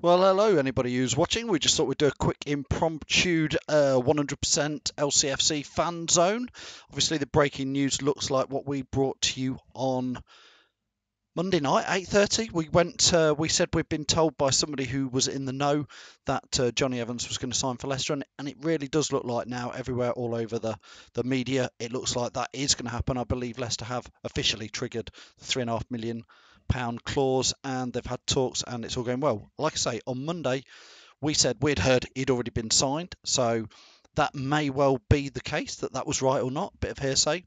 Well, hello, anybody who's watching. We just thought we'd do a quick impromptu 100% LCFC fan zone. Obviously, the breaking news looks like what we brought to you on Monday night, 8:30. We said we'd been told by somebody who was in the know that Jonny Evans was going to sign for Leicester, and it really does look like now everywhere, all over the media, it looks like that is going to happen. I believe Leicester have officially triggered the £3.5 million clause, and they've had talks, and it's all going well. Like I say, on Monday we said we'd heard he'd already been signed, so that may well be the case, that was right or not, bit of hearsay,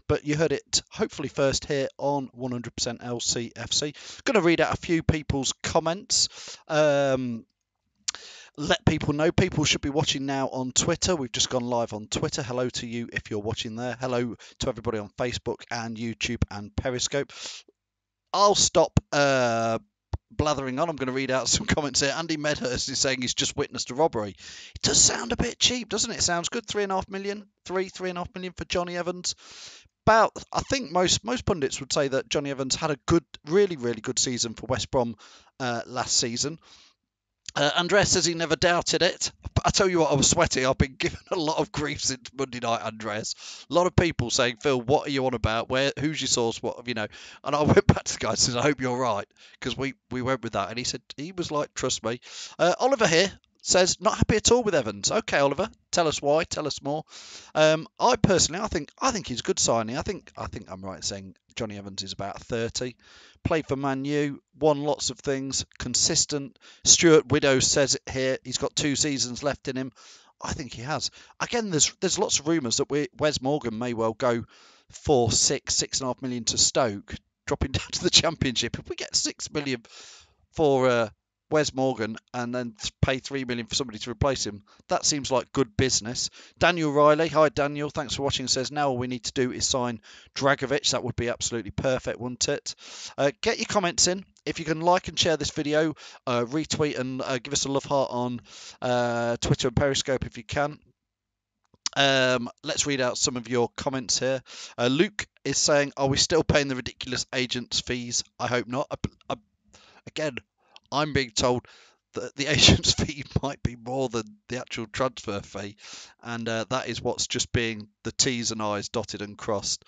but you heard it hopefully first here on 100% LCFC. Going to read out a few people's comments. Let people know. People should be watching now on Twitter. We've just gone live on Twitter. Hello to you if you're watching there. Hello to everybody on Facebook and YouTube and Periscope. I'll stop blathering on. I'm going to read out some comments here. Andy Medhurst is saying he's just witnessed a robbery. It does sound a bit cheap, doesn't it? Sounds good. 3.5 million, 3.5 million for Jonny Evans. I think most pundits would say that Jonny Evans had a good, really good season for West Brom last season. Andres says he never doubted it. I tell you what, I was sweating. I've been given a lot of grief since Monday night, Andres. A lot of people saying, Phil, what are you on about? Who's your source? What have you know? And I went back to the guy and said, I hope you're right, because we went with that. And he said, he was like, trust me. Oliver here says, not happy at all with Evans. Okay, Oliver, tell us why. Tell us more. I personally, I think he's a good signing. I think I'm right in saying Jonny Evans is about 30. Played for Man U, won lots of things, consistent. Stuart Widow says it here. He's got 2 seasons left in him. I think he has. Again, there's lots of rumours that Wes Morgan may well go for 6.5 million to Stoke, dropping down to the Championship. If we get 6 million for Wes Morgan and then pay 3 million for somebody to replace him, that seems like good business. Daniel Riley, hi Daniel, thanks for watching, says now all we need to do is sign Dragovic. That would be absolutely perfect, wouldn't it? Get your comments in. If you can like and share this video, retweet and give us a love heart on Twitter and Periscope if you can. Let's read out some of your comments here. Luke is saying, are we still paying the ridiculous agents' fees? I hope not. Again, I'm being told that the agent's fee might be more than the actual transfer fee, and that is what's just being the T's and I's dotted and crossed.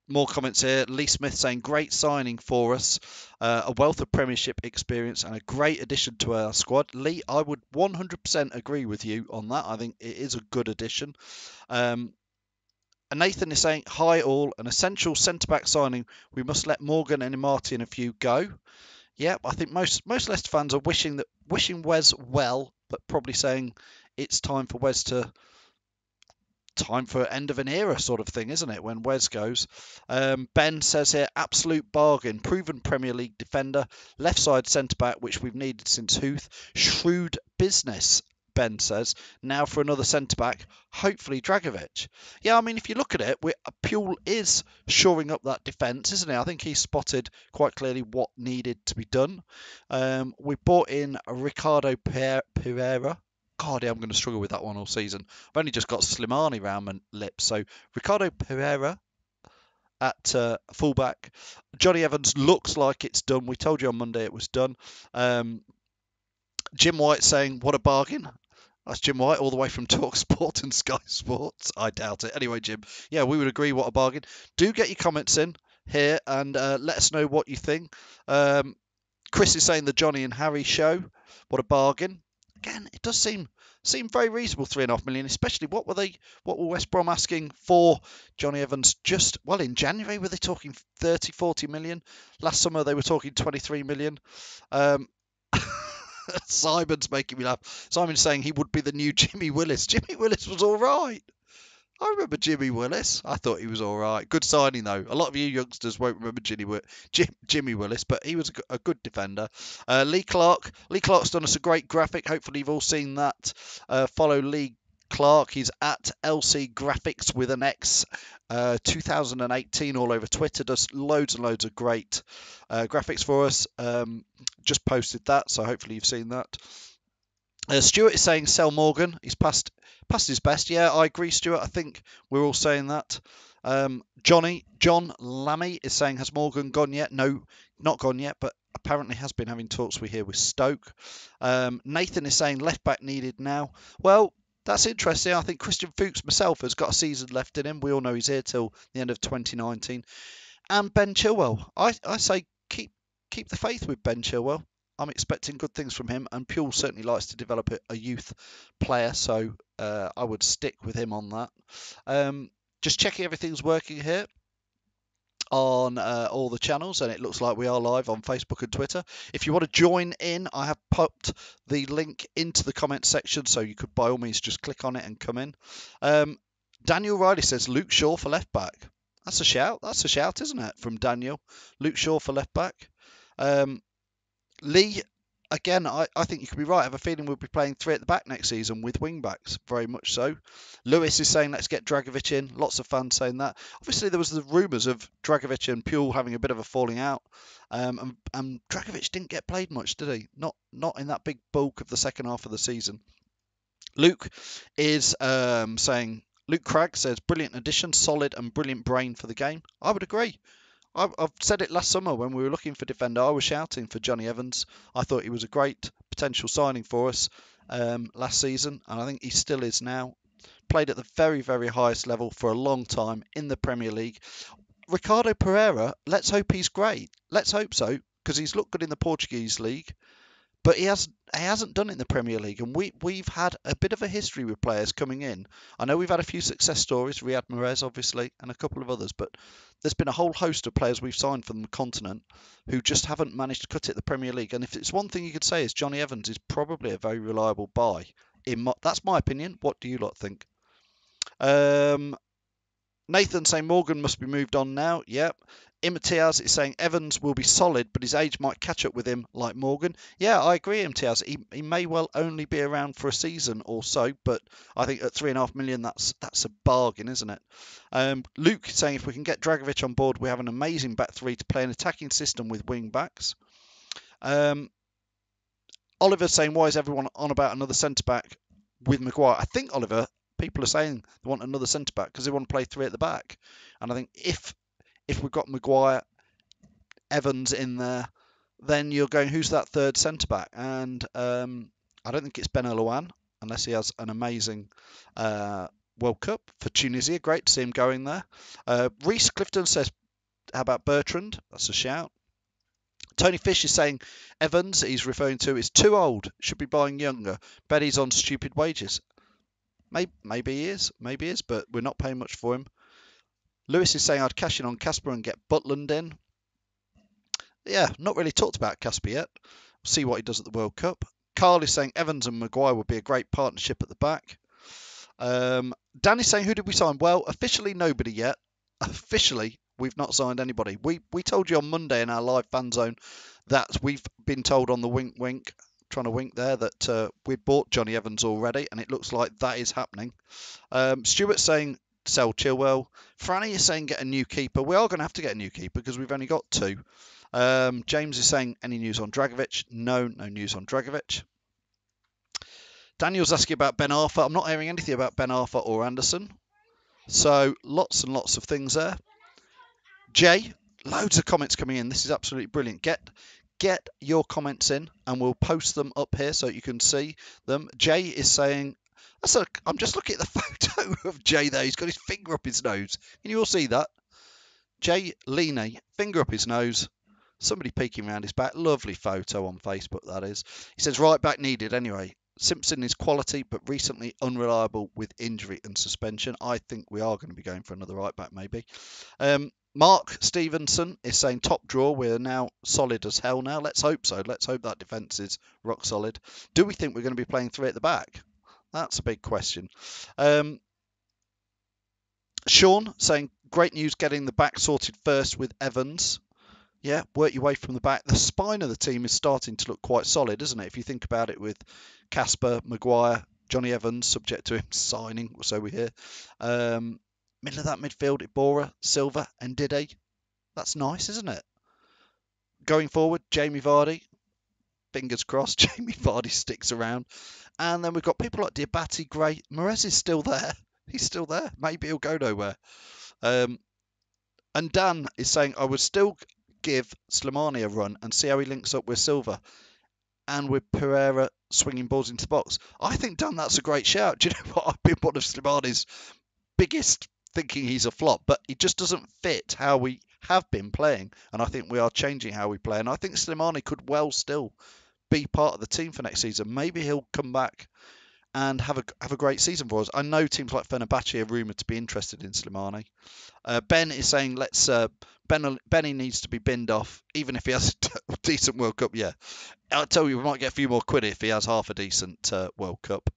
More comments here. Lee Smith saying, great signing for us, a wealth of Premiership experience and a great addition to our squad. Lee, I would 100% agree with you on that. I think it is a good addition. And Nathan is saying, hi all, an essential centre-back signing. We must let Morgan and Imati and a few go. Yeah, I think most Leicester fans are wishing Wes well, but probably saying it's time for end of an era sort of thing, isn't it, when Wes goes? Ben says here, absolute bargain, proven Premier League defender, left side centre back, which we've needed since Huth. Shrewd business, Ben says. Now for another centre back, hopefully Dragovic. Yeah, I mean, if you look at it, Puel is shoring up that defence, isn't he? I think he spotted quite clearly what needed to be done. We bought in Ricardo Pereira. God, yeah, I'm going to struggle with that one all season. I've only just got Slimani round my lips. So Ricardo Pereira at fullback. Jonny Evans looks like it's done. We told you on Monday it was done. Jim White saying, what a bargain. That's Jim White, all the way from TalkSport and Sky Sports. I doubt it. Anyway, Jim, yeah, we would agree, what a bargain. Do get your comments in here and let us know what you think. Chris is saying the Jonny and Harry show. What a bargain. Again, it does seem very reasonable, 3.5 million, especially what were West Brom asking for Jonny Evans in January? Were they talking 30, 40 million? Last summer they were talking 23 million. Simon's making me laugh. Simon's saying he would be the new Jimmy Willis. Jimmy Willis was all right. I remember Jimmy Willis. I thought he was all right. Good signing, though. A lot of you youngsters won't remember Jimmy Willis, but he was a good defender. Lee Clark. Lee Clark's done us a great graphic. Hopefully you've all seen that. Follow Lee Clark. He's at LC Graphics with an X. 2018 all over Twitter. Does loads and loads of great graphics for us. Just posted that, so hopefully you've seen that. Stuart is saying sell Morgan. He's past his best. Yeah, I agree, Stuart. I think we're all saying that. John Lammy is saying, has Morgan gone yet? No, not gone yet, but apparently has been having talks we hear with Stoke. Nathan is saying left back needed now. Well, that's interesting. I think Christian Fuchs myself has got a season left in him. We all know he's here till the end of 2019. And Ben Chilwell, I say keep the faith with Ben Chilwell. I'm expecting good things from him, and Puel certainly likes to develop a youth player, so I would stick with him on that. Just checking everything's working here on all the channels, and it looks like we are live on Facebook and Twitter. If you want to join in, I have popped the link into the comment section, so you could by all means just click on it and come in. Daniel Riley says Luke Shaw for left back. That's a shout. That's a shout, isn't it, from Daniel? Luke Shaw for left back. Lee, again, I think you could be right. I have a feeling we'll be playing 3 at the back next season with wing backs, very much so. Lewis is saying let's get Dragovic in. Lots of fans saying that. Obviously, there was the rumours of Dragovic and Puel having a bit of a falling out, and Dragovic didn't get played much, did he? Not in that big bulk of the second half of the season. Luke is saying. Luke Cragg says, brilliant addition, solid and brilliant brain for the game. I would agree. I've said it last summer when we were looking for defender. I was shouting for Jonny Evans. I thought he was a great potential signing for us last season, and I think he still is now. Played at the very, very highest level for a long time in the Premier League. Ricardo Pereira, let's hope he's great. Let's hope so, because he's looked good in the Portuguese league. But he hasn't done it in the Premier League, and we've had a bit of a history with players coming in. I know we've had a few success stories, Riyad Mahrez obviously, and a couple of others, but there's been a whole host of players we've signed from the continent who just haven't managed to cut it the Premier League. And if it's one thing you could say is Jonny Evans is probably a very reliable buy. That's my opinion. What do you lot think? Nathan saying Morgan must be moved on now. Yep. Imtiaz is saying Evans will be solid, but his age might catch up with him like Morgan. Yeah, I agree, Imtiaz. He may well only be around for a season or so, but I think at 3.5 million, that's a bargain, isn't it? Luke is saying if we can get Dragovic on board, we have an amazing back three to play an attacking system with wing backs. Oliver saying why is everyone on about another centre back with Maguire? I think, Oliver, people are saying they want another centre back because they want to play 3 at the back, and I think if we've got Maguire, Evans in there, then you're going, who's that third centre-back? And I don't think it's Ben Oloan, unless he has an amazing World Cup for Tunisia. Great to see him going there. Reece Clifton says, how about Bertrand? That's a shout. Tony Fish is saying Evans, he's referring to, is too old, should be buying younger. Bet he's on stupid wages. Maybe he is, but we're not paying much for him. Lewis is saying I'd cash in on Casper and get Butland in. Yeah, not really talked about Casper yet. See what he does at the World Cup. Carl is saying Evans and Maguire would be a great partnership at the back. Danny's saying who did we sign? Well, officially nobody yet. Officially, we've not signed anybody. We told you on Monday in our live fan zone that we've been told on the wink, trying to wink there, that we'd bought Jonny Evans already, and it looks like that is happening. Stuart's saying sell Chilwell. Franny is saying get a new keeper. We are going to have to get a new keeper because we've only got 2. James is saying any news on Dragovic? No news on Dragovic. Daniel's asking about Ben Arthur. I'm not hearing anything about Ben Arthur or Anderson. So lots and lots of things there. Jay, loads of comments coming in. This is absolutely brilliant. Get your comments in and we'll post them up here so you can see them. Jay is saying, I'm just looking at the photo of Jay there. He's got his finger up his nose. Can you all see that? Jay Leaney, finger up his nose. Somebody peeking around his back. Lovely photo on Facebook, that is. He says, right back needed anyway. Simpson is quality, but recently unreliable with injury and suspension. I think we are going to be going for another right back, maybe. Mark Stevenson is saying top draw. We're now solid as hell now. Let's hope so. Let's hope that defence is rock solid. Do we think we're going to be playing 3 at the back? That's a big question. Sean saying great news getting the back sorted first with Evans. Yeah, work your way from the back. The spine of the team is starting to look quite solid, isn't it? If you think about it with Casper, Maguire, Jonny Evans, subject to him signing, so we hear. Middle of that midfield, Iborra, Silva and Ndidi. That's nice, isn't it? Going forward, Jamie Vardy. Fingers crossed, Jamie Vardy sticks around. And then we've got people like Diabate, Gray. Mahrez is still there. He's still there. Maybe he'll go nowhere. Um, and Dan is saying, I would still give Slimani a run and see how he links up with Silva and with Pereira swinging balls into the box. I think, Dan, that's a great shout. Do you know what? I've been one of Slimani's biggest thinking he's a flop, but he just doesn't fit how we have been playing. And I think we are changing how we play. And I think Slimani could well still be part of the team for next season. Maybe he'll come back and have a great season for us. I know teams like Fenerbahce are rumoured to be interested in Slimani. Ben is saying Benny needs to be binned off, even if he has a decent World Cup. Yeah, I'll tell you, we might get a few more quid if he has half a decent World Cup.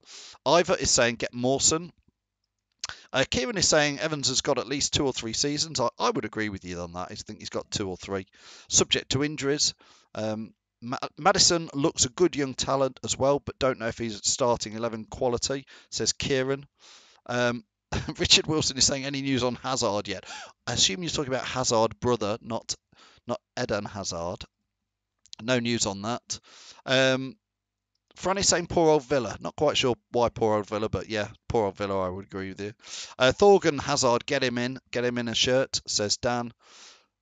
Ivor is saying get Mawson. Kieran is saying Evans has got at least 2 or 3 seasons. I would agree with you on that. I think he's got 2 or 3, subject to injuries. Maddison looks a good young talent as well, but don't know if he's starting 11 quality, says Kieran. Richard Wilson is saying any news on Hazard yet? I assume you're talking about Hazard brother, not Eden Hazard. No news on that. Franny's saying poor old Villa. Not quite sure why poor old Villa, but yeah, poor old Villa, I would agree with you. Thorgan Hazard, get him in a shirt, says Dan.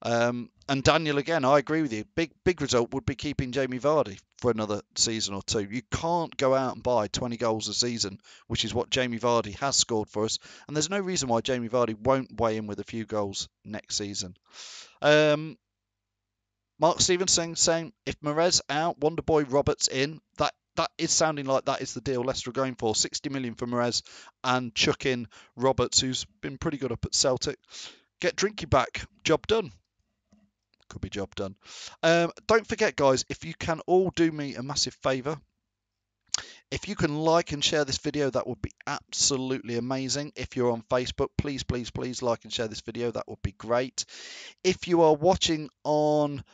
And Daniel again, I agree with you. Big result would be keeping Jamie Vardy for another season or 2. You can't go out and buy 20 goals a season, which is what Jamie Vardy has scored for us. And there's no reason why Jamie Vardy won't weigh in with a few goals next season. Mark Stevenson saying if Mahrez out, Wonderboy Roberts in. That is sounding like that is the deal Leicester are going for. 60 million for Mahrez and chuck in Roberts, who's been pretty good up at Celtic. Get Drinky back. Job done. Could be job done. Don't forget, guys, if you can all do me a massive favour. If you can like and share this video, that would be absolutely amazing. If you're on Facebook, please, please, please like and share this video. That would be great. If you are watching on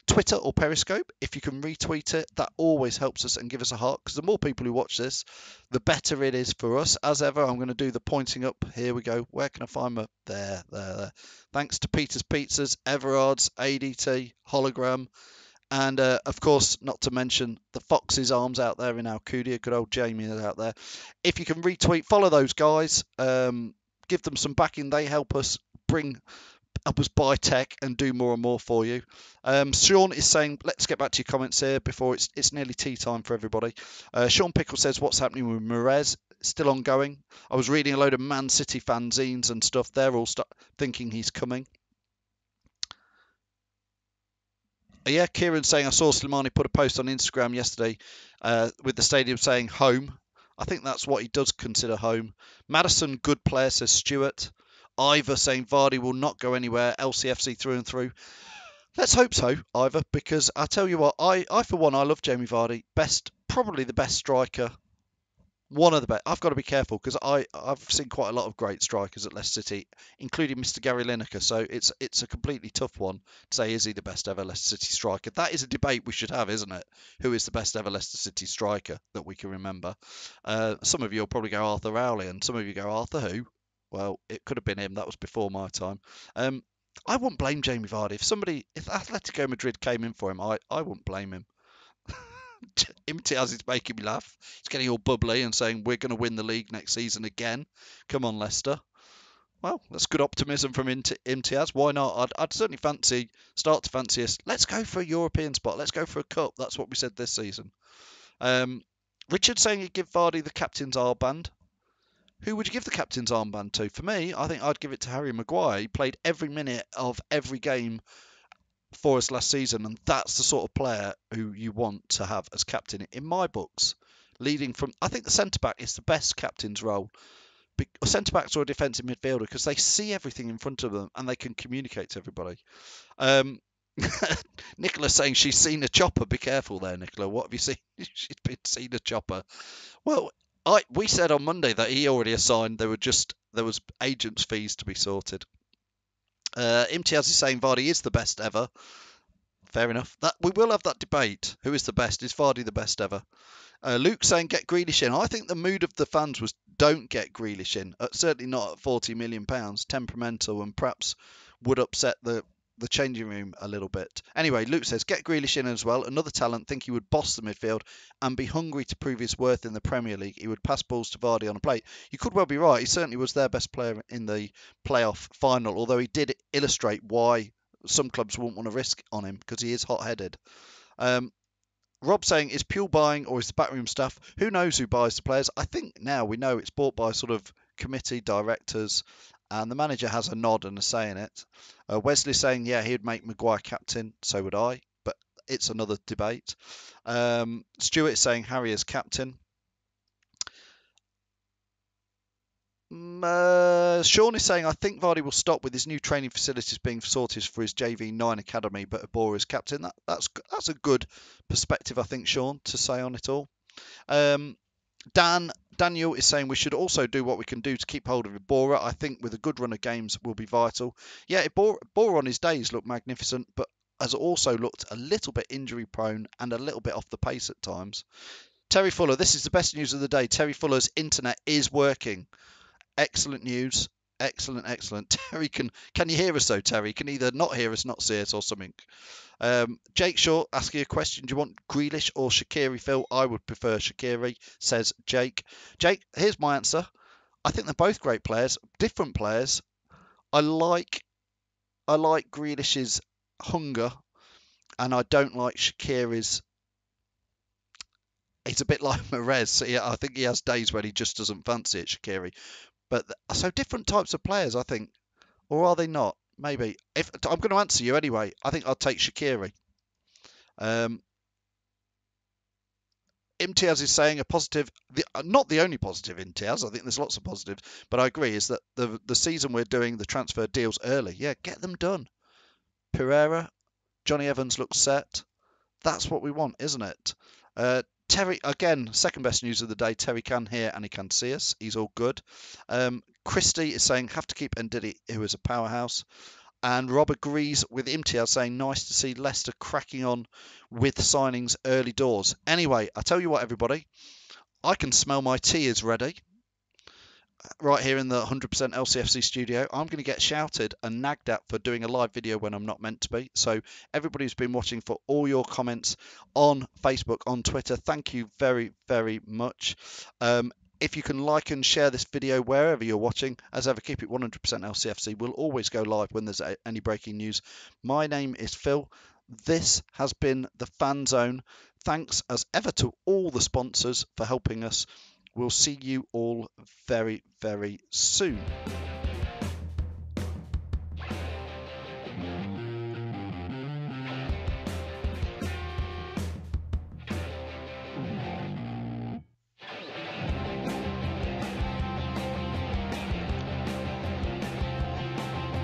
Twitter or Periscope, if you can retweet it, that always helps us and give us a heart, because the more people who watch this, the better it is for us. As ever, I'm going to do the pointing up. Here we go. Where can I find my... There. Thanks to Peter's Pizzas, Everard's, ADT, Hologram, and of course, not to mention the Fox's Arms out there in Alcudia. Good old Jamie is out there. If you can retweet, follow those guys, give them some backing. They help us buy tech and do more and more for you. Sean is saying, let's get back to your comments here before it's nearly tea time for everybody. Sean Pickle says, what's happening with Mahrez? Still ongoing. I was reading a load of Man City fanzines and stuff. They're all thinking he's coming. Yeah, Kieran's saying, I saw Slimani put a post on Instagram yesterday with the stadium saying home. I think that's what he does consider home. Maddison, good player, says Stuart. Ivor saying Vardy will not go anywhere. LCFC through and through. Let's hope so, Ivor, because I tell you what, I for one, I love Jamie Vardy. Probably the best striker. One of the best. I've got to be careful because I've seen quite a lot of great strikers at Leicester City, including Mr. Gary Lineker. So it's a completely tough one to say, is he the best ever Leicester City striker? That is a debate we should have, isn't it? Who is the best ever Leicester City striker that we can remember? Some of you will probably go Arthur Rowley, and some of you go Arthur who? Well, it could have been him. That was before my time. I wouldn't blame Jamie Vardy. If Atletico Madrid came in for him, I wouldn't blame him. Imtiaz is making me laugh. He's getting all bubbly and saying we're going to win the league next season again. Come on, Leicester. Well, that's good optimism from Imtiaz. Why not? I'd certainly start to fancy us. Let's go for a European spot. Let's go for a cup. That's what we said this season. Richard saying he'd give Vardy the captain's armband. Who would you give the captain's armband to? For me, I think I'd give it to Harry Maguire. He played every minute of every game for us last season, and that's the sort of player who you want to have as captain in my books. Leading from, I think the centre back is the best captain's role. A centre back's or a defensive midfielder because they see everything in front of them and they can communicate to everybody. Nicola's saying she's seen a chopper. Be careful there, Nicola. What have you seen? She's seen a chopper. Well, we said on Monday that he already assigned. There was agents' fees to be sorted. Imtiaz is saying Vardy is the best ever. Fair enough. That we will have that debate. Who is the best? Is Vardy the best ever? Luke saying get Grealish in. I think the mood of the fans was don't get Grealish in. Certainly not at £40 million. Temperamental and perhaps would upset the the changing room a little bit. Anyway, Luke says, get Grealish in as well. Another talent. Think he would boss the midfield and be hungry to prove his worth in the Premier League. He would pass balls to Vardy on a plate. You could well be right. He certainly was their best player in the playoff final, although he did illustrate why some clubs wouldn't want to risk on him because he is hot-headed. Rob saying, is Pule buying or is the backroom staff? Who knows who buys the players? I think now we know it's bought by sort of committee directors, and the manager has a nod and a say in it. Wesley saying, yeah, he'd make Maguire captain. So would I, but it's another debate. Stuart is saying Harry is captain. Sean is saying, I think Vardy will stop with his new training facilities being sorted for his JV9 academy, but Abora is captain. That's a good perspective, I think, Sean, to say on it all. Daniel is saying we should also do what we can do to keep hold of Abora. I think with a good run of games will be vital. Yeah, Abora on his days looked magnificent, but has also looked a little bit injury prone and a little bit off the pace at times. Terry Fuller, this is the best news of the day. Terry Fuller's internet is working. Excellent news. Excellent. Terry, can you hear us though, Terry? You can either not hear us, not see us, or something. Jake Shaw asking a question. Do you want Grealish or Shaqiri, Phil? I would prefer Shaqiri, says Jake. Jake, here's my answer. I think they're both great players, different players. I like Grealish's hunger, and I don't like Shaqiri's. He's a bit like Mahrez. So yeah, I think he has days when he just doesn't fancy it, Shaqiri. But so different types of players, I think, or are they not? Maybe. If I'm going to answer you anyway, I think I'll take Shaqiri. Imtiaz is saying a positive, not the only positive, Imtiaz. I think there's lots of positives, but I agree is that the season we're doing the transfer deals early. Yeah, get them done. Pereira, Jonny Evans looks set. That's what we want, isn't it? Terry, again, second best news of the day. Terry can hear and he can see us. He's all good. Christy is saying, have to keep Ndidi, who is a powerhouse. And Rob agrees with Imtiaz, saying, nice to see Leicester cracking on with signings early doors. Anyway, I tell you what, everybody, I can smell my tea is ready. Right here in the 100% LCFC studio. I'm going to get shouted and nagged at for doing a live video when I'm not meant to be. So everybody who's been watching, for all your comments on Facebook, on Twitter, thank you very, very much. If you can like and share this video wherever you're watching, as ever, keep it 100% LCFC. We'll always go live when there's any breaking news. My name is Phil. This has been the Fan Zone. Thanks as ever to all the sponsors for helping us. We'll see you all very, very soon.